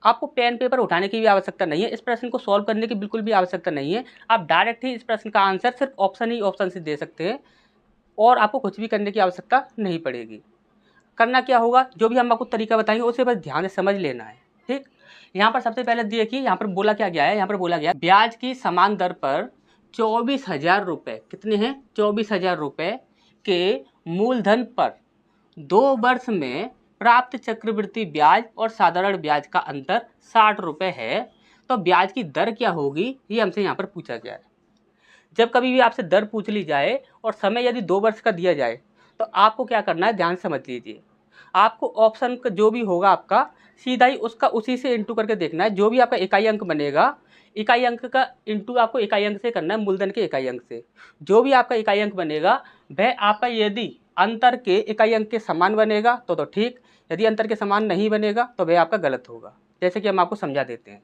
आपको pen paper उठाने की भी आवश्यकता नहीं है, इस प्रश्न को सॉल्व करने की बिल्कुल भी आवश्यकता नहीं है। आप डायरेक्ट ही इस प्रश्न का आंसर सिर्फ ऑप्शन से दे सकते हैं और आपको कुछ भी करने की आवश्यकता नहीं पड़ेगी। करना क्या होगा, जो भी हम आपको तरीका बताएंगे उसे बस ध्यान से समझ लेना है, ठीक। यहाँ पर सबसे पहले देखिए, यहाँ पर बोला क्या गया है, यहाँ पर बोला गया ब्याज की समान दर पर 24,000 रुपये, कितने हैं 24,000 रुपये के मूलधन पर 2 वर्ष में प्राप्त चक्रवृद्धि ब्याज और साधारण ब्याज का अंतर 60 रुपये है, तो ब्याज की दर क्या होगी, ये हमसे यहाँ पर पूछा गया है। जब कभी भी आपसे दर पूछ ली जाए और समय यदि 2 वर्ष का दिया जाए तो आपको क्या करना है, ध्यान समझ लीजिए। आपको ऑप्शन का जो भी होगा आपका सीधा ही उसका उसी से इंटू करके देखना है। जो भी आपका इकाई अंक बनेगा, इकाई अंक का इंटू आपको इकाई अंक से करना है, मूलधन के इकाई अंक से। जो भी आपका इकाई अंक बनेगा वह आपका यदि अंतर के इकाई अंक के समान बनेगा तो ठीक, यदि अंतर के समान नहीं बनेगा तो वह आपका गलत होगा। जैसे कि हम आपको समझा देते हैं।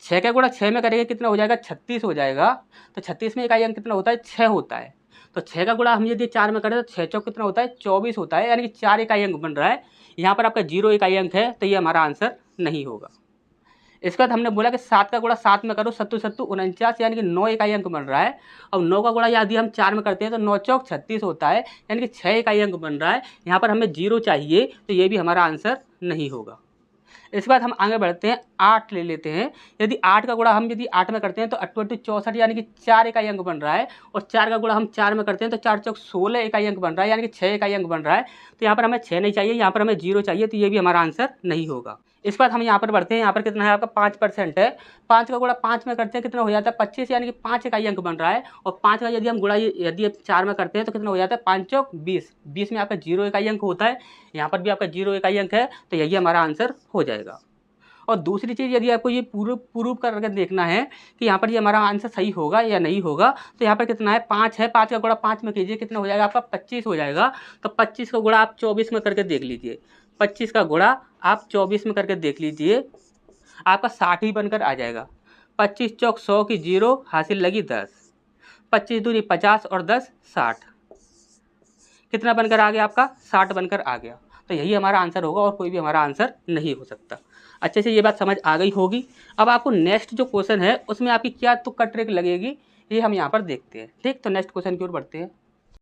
6 का गुणा 6 में करेंगे कितना हो जाएगा, 36 हो जाएगा। तो 36 में इकाई अंक कितना होता है, 6 होता है। तो 6 का गुणा हम यदि 4 में करें तो 6 चौक कितना होता है, 24 होता है, यानी कि 4 इकाई अंक बन रहा है। यहाँ पर आपका 0 इकाई अंक है, तो ये हमारा आंसर नहीं होगा। इसके बाद हमने बोला कि 7 का गुणा 7 में करो, 7 7 49, यानी कि 9 इकाई अंक बन रहा है। अब 9 का गुणा यदि हम 4 में करते हैं तो 9 चौक 36 होता है, यानी कि 6 इकाई अंक बन रहा है। यहाँ पर हमें 0 चाहिए, तो ये भी हमारा आंसर नहीं होगा। इसके बाद हम आगे बढ़ते हैं, 8 ले लेते हैं। यदि 8 का गुणा हम यदि 8 में करते हैं तो 8 64, यानी कि 4 इकाई अंक बन रहा है। और 4 का गुणा हम 4 में करते हैं तो 4 चौक 16 इकाई अंक बन रहा है, यानी कि 6 इकाई अंक बन रहा है। तो यहाँ पर हमें 6 नहीं चाहिए, यहाँ पर हमें 0 चाहिए, तो ये भी हमारा आंसर नहीं होगा। इसके बाद हम यहाँ पर बढ़ते हैं। यहाँ पर कितना है आपका 5% है। 5 का गुणा 5 में करते हैं कितना हो जाता है, 25, यानी कि 5 इकाई अंक बन रहा है। और 5 का यदि हम गुणा यदि 4 में करते हैं तो कितना हो जाता है, 5 चौक 20, 20 में आपका 0 इकाई अंक होता है। यहाँ पर भी आपका 0 इकाई अंक है, तो यही हमारा आंसर हो जाएगा। और दूसरी चीज़, यदि आपको ये प्रूव करके देखना है कि यहाँ पर ये हमारा आंसर सही होगा या नहीं होगा, तो यहाँ पर कितना है, 5 है। 5 का गुणा 5 में कीजिए, कितना हो जाएगा आपका, 25 हो जाएगा। तो 25 का गुणा आप 24 में करके देख लीजिए। 25 का गुणा आप 24 में करके देख लीजिए, आपका 60 ही बनकर आ जाएगा। 25 चौक 100 की 0, हासिल लगी 10, 25 दूनी 50 और 10 60, कितना बनकर आ गया आपका, 60 बनकर आ गया। तो यही हमारा आंसर होगा और कोई भी हमारा आंसर नहीं हो सकता। अच्छे से ये बात समझ आ गई होगी। अब आपको नेक्स्ट जो क्वेश्चन है उसमें आपकी क्या तुक्का ट्रिक लगेगी, ये हम यहाँ पर देखते हैं, ठीक। तो नेक्स्ट क्वेश्चन की ओर बढ़ते हैं।